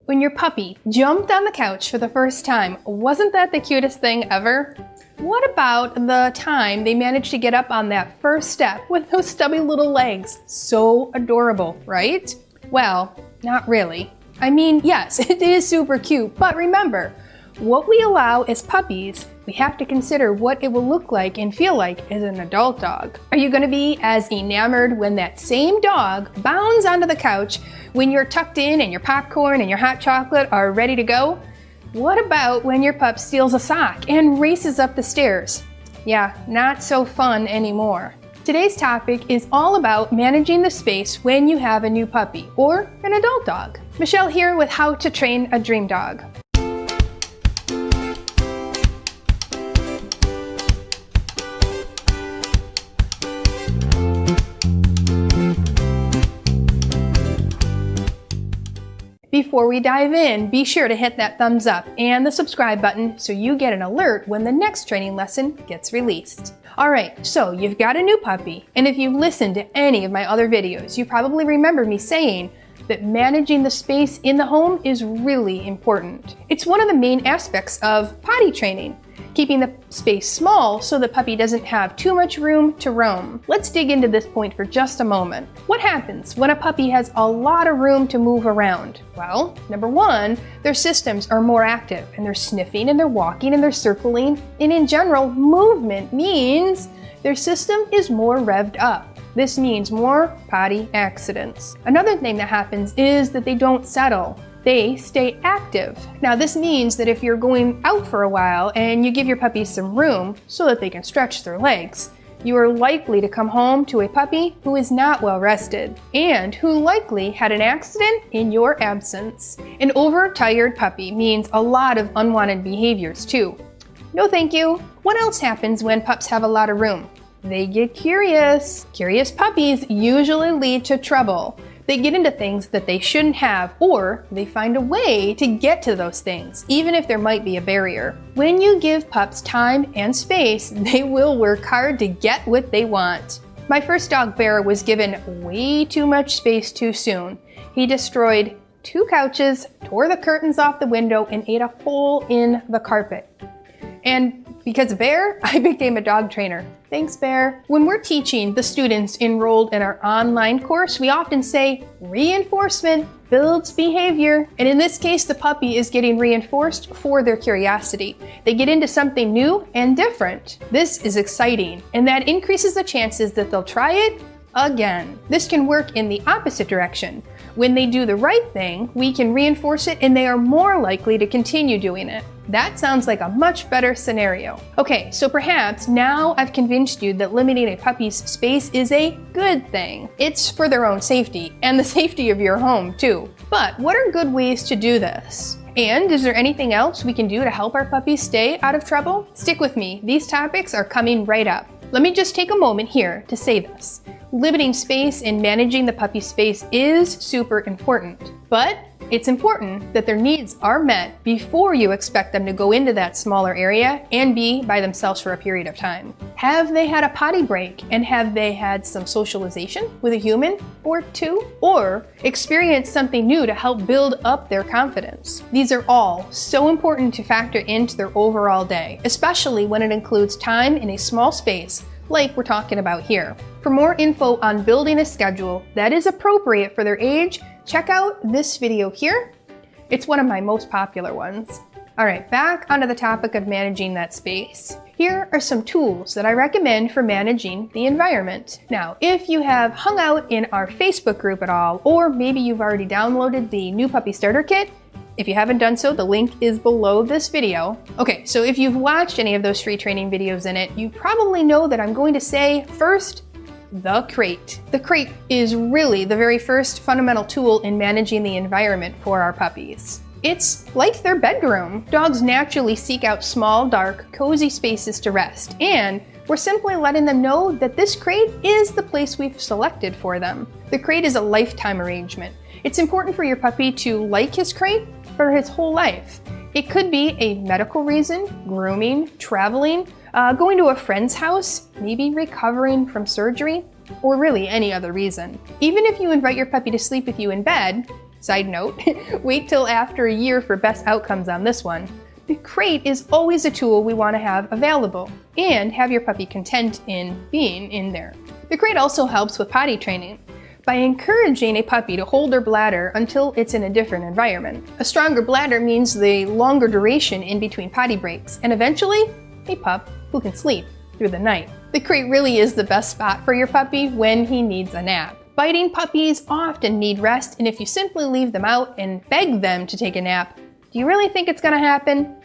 When your puppy jumped on the couch for the first time, wasn't that the cutest thing ever? What about the time they managed to get up on that first step with those stubby little legs? So adorable, right? Well, not really. I mean, yes, it is super cute, but remember, what we allow as puppies, we have to consider what it will look like and feel like as an adult dog. Are you going to be as enamored when that same dog bounds onto the couch when you're tucked in and your popcorn and your hot chocolate are ready to go? What about when your pup steals a sock and races up the stairs? Yeah, not so fun anymore. Today's topic is all about managing the space when you have a new puppy or an adult dog. Michelle here with How to Train a Dream Dog. Before we dive in, be sure to hit that thumbs up and the subscribe button so you get an alert when the next training lesson gets released. Alright, so you've got a new puppy, and if you've listened to any of my other videos, you probably remember me saying that managing the space in the home is really important. It's one of the main aspects of potty training, keeping the space small so the puppy doesn't have too much room to roam. Let's dig into this point for just a moment. What happens when a puppy has a lot of room to move around? Well, number one, their systems are more active and they're sniffing and they're walking and they're circling, and in general, movement means their system is more revved up. This means more potty accidents. Another thing that happens is that they don't settle. They stay active. Now this means that if you're going out for a while and you give your puppy some room so that they can stretch their legs, you are likely to come home to a puppy who is not well rested and who likely had an accident in your absence. An overtired puppy means a lot of unwanted behaviors too. No thank you. What else happens when pups have a lot of room? They get curious. Curious puppies usually lead to trouble. They get into things that they shouldn't have, or they find a way to get to those things, even if there might be a barrier. When you give pups time and space, they will work hard to get what they want. My first dog, Bear, was given way too much space too soon. He destroyed 2 couches, tore the curtains off the window, and ate a hole in the carpet. And because of Bear, I became a dog trainer. Thanks, Bear. When we're teaching the students enrolled in our online course, we often say reinforcement builds behavior. And in this case, the puppy is getting reinforced for their curiosity. They get into something new and different. This is exciting, and that increases the chances that they'll try it again. This can work in the opposite direction. When they do the right thing, we can reinforce it and they are more likely to continue doing it. That sounds like a much better scenario. Okay, so perhaps now I've convinced you that limiting a puppy's space is a good thing. It's for their own safety and the safety of your home too. But what are good ways to do this? And is there anything else we can do to help our puppies stay out of trouble? Stick with me, these topics are coming right up. Let me just take a moment here to say this. Limiting space and managing the puppy space is super important, but it's important that their needs are met before you expect them to go into that smaller area and be by themselves for a period of time. Have they had a potty break, and have they had some socialization with a human or two, or experienced something new to help build up their confidence? These are all so important to factor into their overall day, especially when it includes time in a small space like we're talking about here. For more info on building a schedule that is appropriate for their age, check out this video here. It's one of my most popular ones. Alright, back onto the topic of managing that space. Here are some tools that I recommend for managing the environment. Now, if you have hung out in our Facebook group at all, or maybe you've already downloaded the New Puppy Starter Kit, if you haven't done so, the link is below this video. Okay, so if you've watched any of those free training videos in it, you probably know that I'm going to say first, the crate. The crate is really the very first fundamental tool in managing the environment for our puppies. It's like their bedroom. Dogs naturally seek out small, dark, cozy spaces to rest, and we're simply letting them know that this crate is the place we've selected for them. The crate is a lifetime arrangement. It's important for your puppy to like his crate for his whole life. It could be a medical reason, grooming, traveling, going to a friend's house, maybe recovering from surgery, or really any other reason. Even if you invite your puppy to sleep with you in bed, Side note, wait till after a year for best outcomes on this one. The crate is always a tool we want to have available and have your puppy content in being in there. The crate also helps with potty training by encouraging a puppy to hold their bladder until it's in a different environment. A stronger bladder means the longer duration in between potty breaks and eventually a pup who can sleep through the night. The crate really is the best spot for your puppy when he needs a nap. Biting puppies often need rest, and if you simply leave them out and beg them to take a nap, do you really think it's gonna happen?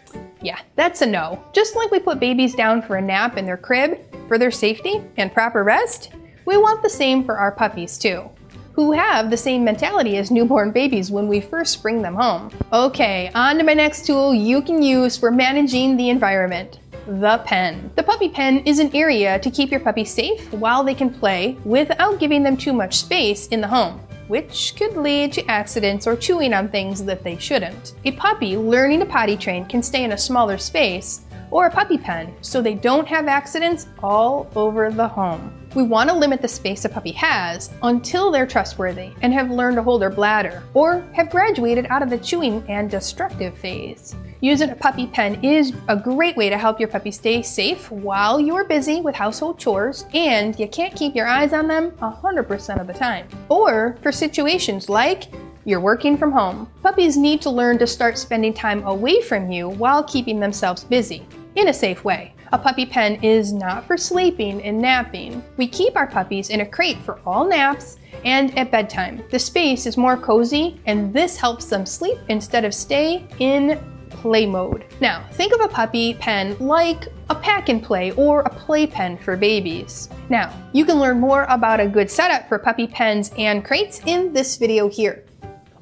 Yeah, that's a no. Just like we put babies down for a nap in their crib for their safety and proper rest, we want the same for our puppies too, who have the same mentality as newborn babies when we first bring them home. Okay, on to my next tool you can use for managing the environment. The pen. The puppy pen is an area to keep your puppy safe while they can play without giving them too much space in the home, which could lead to accidents or chewing on things that they shouldn't. A puppy learning to potty train can stay in a smaller space or a puppy pen so they don't have accidents all over the home. We want to limit the space a puppy has until they're trustworthy and have learned to hold their bladder or have graduated out of the chewing and destructive phase. Using a puppy pen is a great way to help your puppy stay safe while you're busy with household chores and you can't keep your eyes on them 100% of the time. Or for situations like you're working from home. Puppies need to learn to start spending time away from you while keeping themselves busy in a safe way. A puppy pen is not for sleeping and napping. We keep our puppies in a crate for all naps and at bedtime. The space is more cozy and this helps them sleep instead of stay in play mode. Now, think of a puppy pen like a pack and play or a playpen for babies. Now, you can learn more about a good setup for puppy pens and crates in this video here.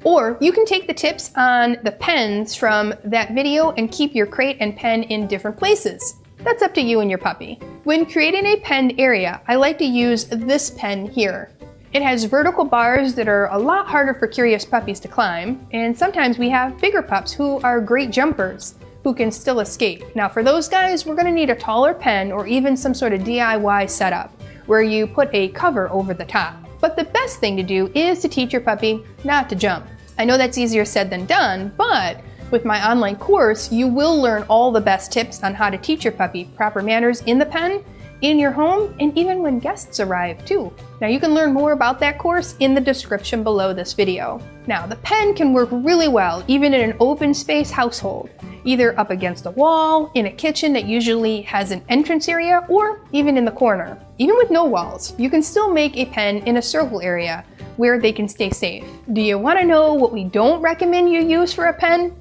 Or you can take the tips on the pens from that video and keep your crate and pen in different places. That's up to you and your puppy. When creating a penned area, I like to use this pen here. It has vertical bars that are a lot harder for curious puppies to climb, and sometimes we have bigger pups who are great jumpers who can still escape. Now for those guys, we're gonna need a taller pen or even some sort of DIY setup where you put a cover over the top. But the best thing to do is to teach your puppy not to jump. I know that's easier said than done, but with my online course, you will learn all the best tips on how to teach your puppy proper manners in the pen, in your home, and even when guests arrive too. Now you can learn more about that course in the description below this video. Now the pen can work really well even in an open space household, either up against a wall, in a kitchen that usually has an entrance area, or even in the corner. Even with no walls, you can still make a pen in a circle area where they can stay safe. Do you want to know what we don't recommend you use for a pen?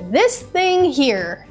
This thing here.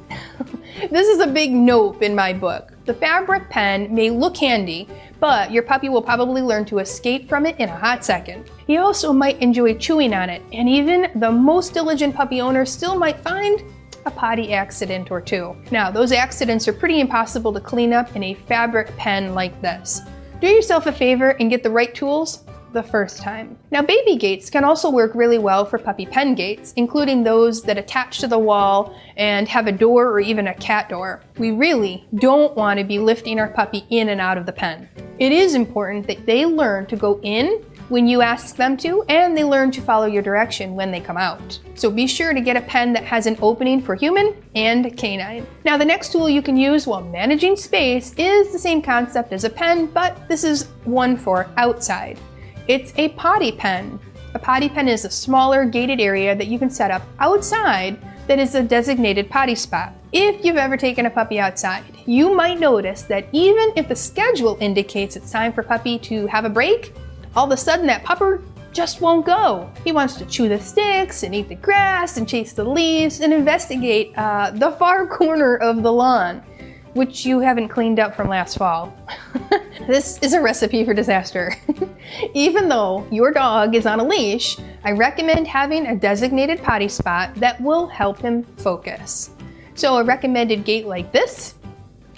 This is a big nope in my book. The fabric pen may look handy, but your puppy will probably learn to escape from it in a hot second. He also might enjoy chewing on it, and even the most diligent puppy owner still might find a potty accident or two. Now, those accidents are pretty impossible to clean up in a fabric pen like this. Do yourself a favor and get the right tools the first time. Now, baby gates can also work really well for puppy pen gates, including those that attach to the wall and have a door or even a cat door. We really don't want to be lifting our puppy in and out of the pen. It is important that they learn to go in when you ask them to, and they learn to follow your direction when they come out. So be sure to get a pen that has an opening for human and canine. Now, the next tool you can use while managing space is the same concept as a pen, but this is one for outside. It's a potty pen. A potty pen is a smaller gated area that you can set up outside that is a designated potty spot. If you've ever taken a puppy outside, you might notice that even if the schedule indicates it's time for puppy to have a break, all of a sudden that pupper just won't go. He wants to chew the sticks and eat the grass and chase the leaves and investigate the far corner of the lawn, which you haven't cleaned up from last fall. This is a recipe for disaster. Even though your dog is on a leash, I recommend having a designated potty spot that will help him focus. So a recommended gate like this,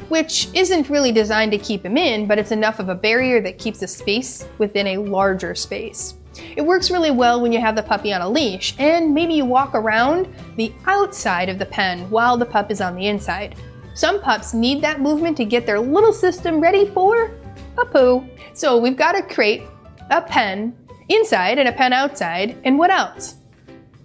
which isn't really designed to keep him in, but it's enough of a barrier that keeps the space within a larger space. It works really well when you have the puppy on a leash, and maybe you walk around the outside of the pen while the pup is on the inside. Some pups need that movement to get their little system ready for a poo. So we've got a crate, a pen inside and a pen outside, and what else?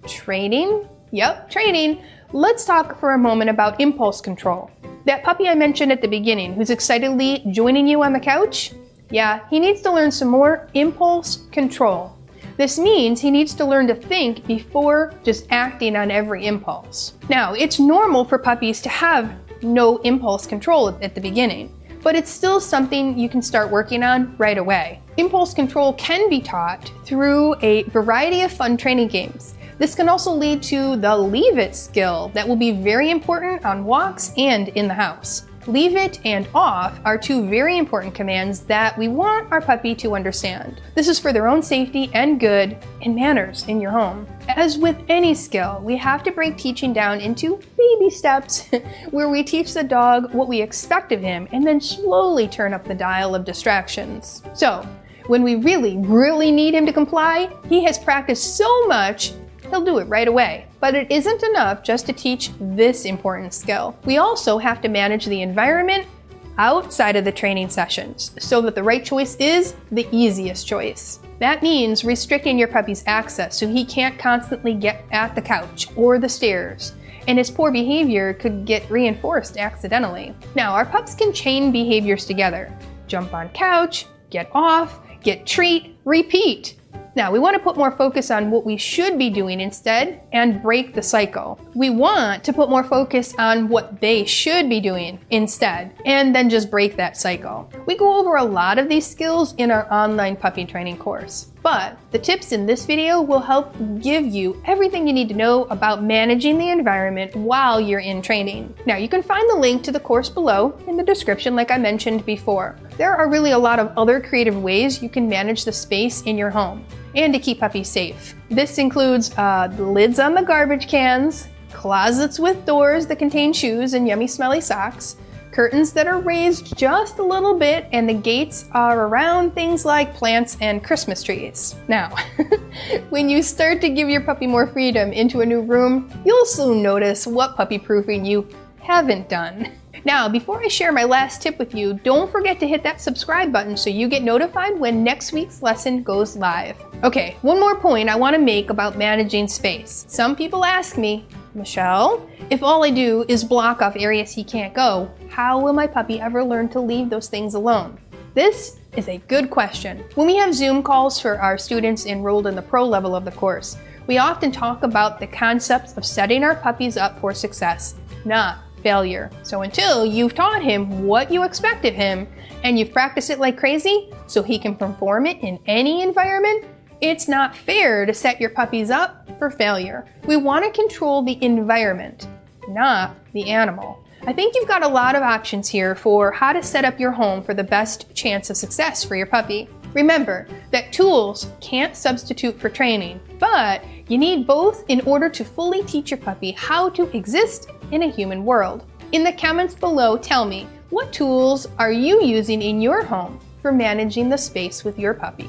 Training? Yep, training. Let's talk for a moment about impulse control. That puppy I mentioned at the beginning who's excitedly joining you on the couch? Yeah, he needs to learn some more impulse control. This means he needs to learn to think before just acting on every impulse. Now, it's normal for puppies to have no impulse control at the beginning, but it's still something you can start working on right away. Impulse control can be taught through a variety of fun training games. This can also lead to the leave it skill that will be very important on walks and in the house. Leave it and off are two very important commands that we want our puppy to understand. This is for their own safety and good and manners in your home. As with any skill, we have to break teaching down into baby steps where we teach the dog what we expect of him and then slowly turn up the dial of distractions. So, when we really need him to comply, he has practiced so much he'll do it right away. But it isn't enough just to teach this important skill. We also have to manage the environment outside of the training sessions so that the right choice is the easiest choice. That means restricting your puppy's access so he can't constantly get at the couch or the stairs, and his poor behavior could get reinforced accidentally. Now, our pups can chain behaviors together. Jump on couch, get off, get treat, repeat. Now, we want to put more focus on what we should be doing instead and break the cycle. We want to put more focus on what they should be doing instead and then just break that cycle. We go over a lot of these skills in our online puppy training course, but the tips in this video will help give you everything you need to know about managing the environment while you're in training. Now, you can find the link to the course below in the description like I mentioned before. There are really a lot of other creative ways you can manage the space in your home and to keep puppies safe. This includes lids on the garbage cans, closets with doors that contain shoes and yummy smelly socks, curtains that are raised just a little bit, and the gates are around things like plants and Christmas trees. Now, when you start to give your puppy more freedom into a new room, you'll soon notice what puppy proofing you haven't done. Now, before I share my last tip with you, don't forget to hit that subscribe button so you get notified when next week's lesson goes live. Okay, one more point I want to make about managing space. Some people ask me, Michelle, if all I do is block off areas he can't go, how will my puppy ever learn to leave those things alone? This is a good question. When we have Zoom calls for our students enrolled in the pro level of the course, we often talk about the concepts of setting our puppies up for success, not failure. So until you've taught him what you expect of him and you've practiced it like crazy so he can perform it in any environment, it's not fair to set your puppies up for failure. We want to control the environment, not the animal. I think you've got a lot of options here for how to set up your home for the best chance of success for your puppy. Remember that tools can't substitute for training, but you need both in order to fully teach your puppy how to exist in a human world. In the comments below, tell me, what tools are you using in your home for managing the space with your puppy?